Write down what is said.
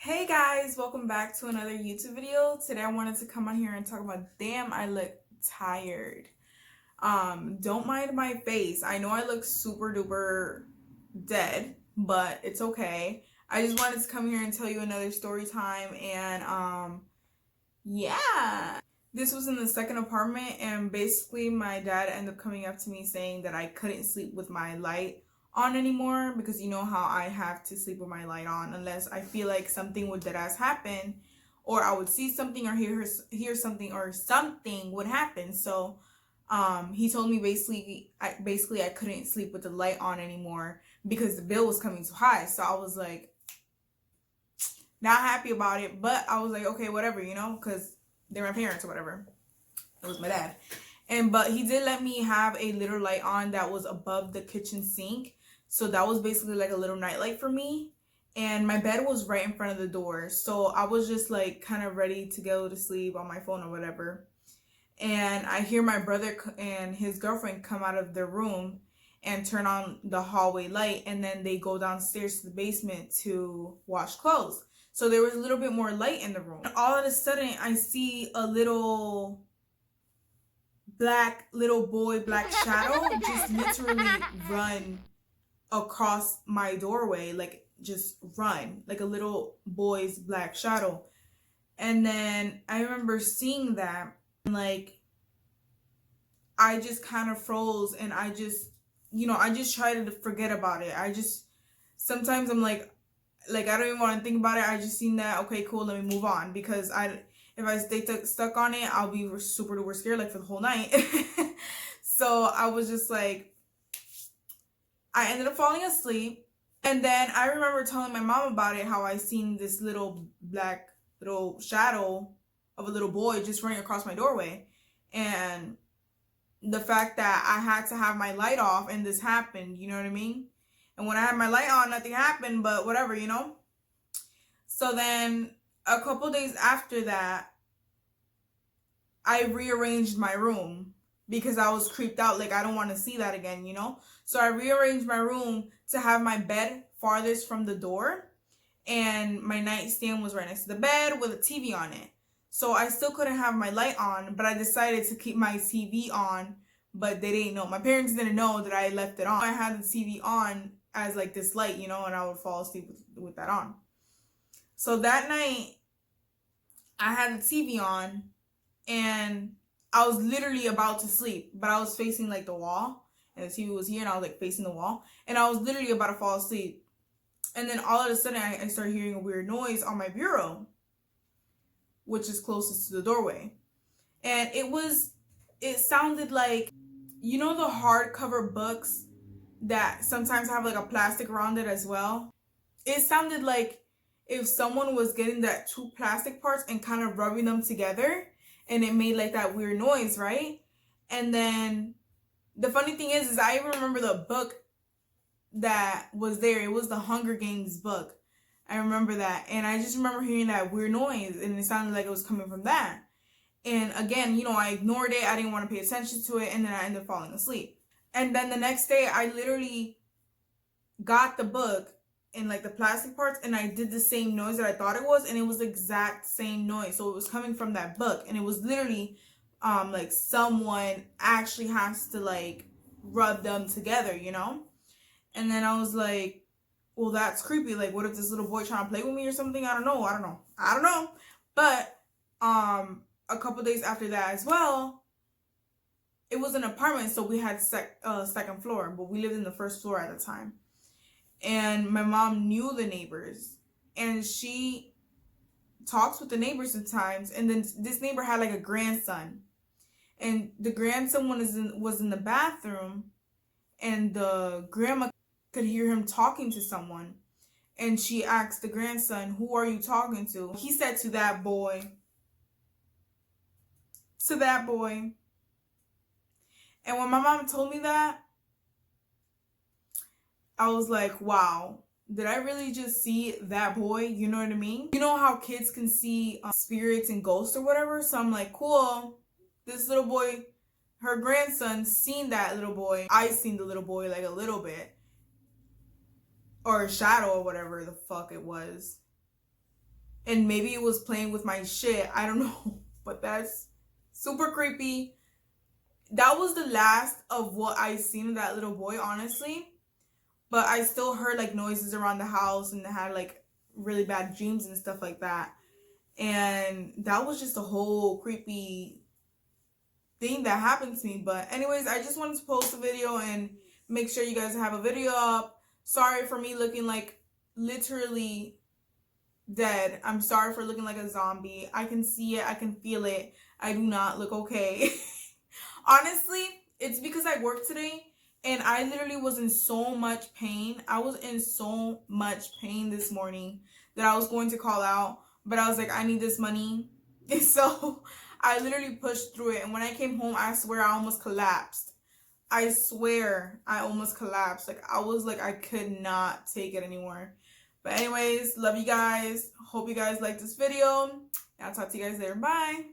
Hey guys, welcome back to another YouTube video. Today I wanted to come on here and talk about damn, I look tired. Don't mind my face. I know I look super duper dead, but it's okay. I just wanted to come here and tell you another story time and yeah. This was in the second apartment and basically my dad ended up coming up to me saying that I couldn't sleep with my light on anymore because you know how I have to sleep with my light on unless I feel like something would deadass happen or I would see something or hear something or something would happen. So he told me basically I couldn't sleep with the light on anymore because the bill was coming too high. So I was like not happy about it, but I was like okay, whatever, because they're my parents or whatever. It was my dad. But he did let me have a little light on that was above the kitchen sink. So that was basically like a little nightlight for me. And my bed was right in front of the door. So I was just like kind of ready to go to sleep on my phone or whatever. And I hear my brother and his girlfriend come out of their room and turn on the hallway light. And then they go downstairs to the basement to wash clothes. So there was a little bit more light in the room. And all of a sudden I see a little black shadow just literally run across my doorway, like just run like a little boy's black shadow. And then I remember seeing that and like I just kind of froze and I just tried to forget about it. Sometimes I'm like I don't even want to think about it. I just seen that, okay, cool, let me move on, because if I stay stuck on it, I'll be super duper scared like for the whole night. So I was just like, I ended up falling asleep. And then I remember telling my mom about it, how I seen this little shadow of a little boy just running across my doorway. And the fact that I had to have my light off and this happened, you know what I mean? And when I had my light on, nothing happened, but whatever, So then a couple days after that, I rearranged my room because I was creeped out. Like, I don't want to see that again, So I rearranged my room to have my bed farthest from the door. And my nightstand was right next to the bed with a TV on it. So I still couldn't have my light on, but I decided to keep my TV on. But they didn't know. My parents didn't know that I left it on. I had the TV on as like this light, and I would fall asleep with that on. So that night, I had the TV on, and I was literally about to sleep, but I was facing like the wall, and the TV was here, and I was like facing the wall, and I was literally about to fall asleep. And then all of a sudden, I started hearing a weird noise on my bureau, which is closest to the doorway. And it sounded like, the hardcover books that sometimes have like a plastic around it as well. It sounded like if someone was getting that two plastic parts and kind of rubbing them together, and it made like that weird noise, right? And then the funny thing is I even remember the book that was there. It was the Hunger Games book. I remember that. And I just remember hearing that weird noise, and it sounded like it was coming from that. And again, I ignored it. I didn't want to pay attention to it. And then I ended up falling asleep. And then the next day, I literally got the book in like the plastic parts, and I did the same noise that I thought it was. And it was the exact same noise. So it was coming from that book. And it was literally like someone actually has to like rub them together, And then I was like, well, that's creepy. Like, what if this little boy trying to play with me or something? I don't know. But a couple days after that as well, it was an apartment, so we had second floor, but we lived in the first floor at the time. And my mom knew the neighbors, and she talks with the neighbors sometimes. And then this neighbor had like a grandson, and the grandson was in the bathroom, and the grandma could hear him talking to someone. And she asked the grandson, "Who are you talking to?" He said, "To that boy." To that boy. And when my mom told me that, I was like, wow, did I really just see that boy? You know what I mean? You know how kids can see spirits and ghosts or whatever? So I'm like, cool. This little boy, her grandson, seen that little boy. I seen the little boy like a little bit. Or a shadow or whatever the fuck it was. and maybe it was playing with my shit. I don't know. But that's super creepy. That was the last of what I seen of that little boy, honestly. But I still heard like noises around the house and had like really bad dreams and stuff like that. And that was just a whole creepy thing that happened to me. But anyways, I just wanted to post a video and make sure you guys have a video up. Sorry for me looking like literally dead. I'm sorry for looking like a zombie. I can see it. I can feel it. I do not look okay. Honestly, it's because I worked today and I literally was in so much pain. I was in so much pain this morning that I was going to call out, but I was like, I need this money. And so I literally pushed through it. And when I came home, I swear I almost collapsed. I swear I almost collapsed. Like I was like, I could not take it anymore. But anyways, love you guys. Hope you guys like this video. I'll talk to you guys later. Bye.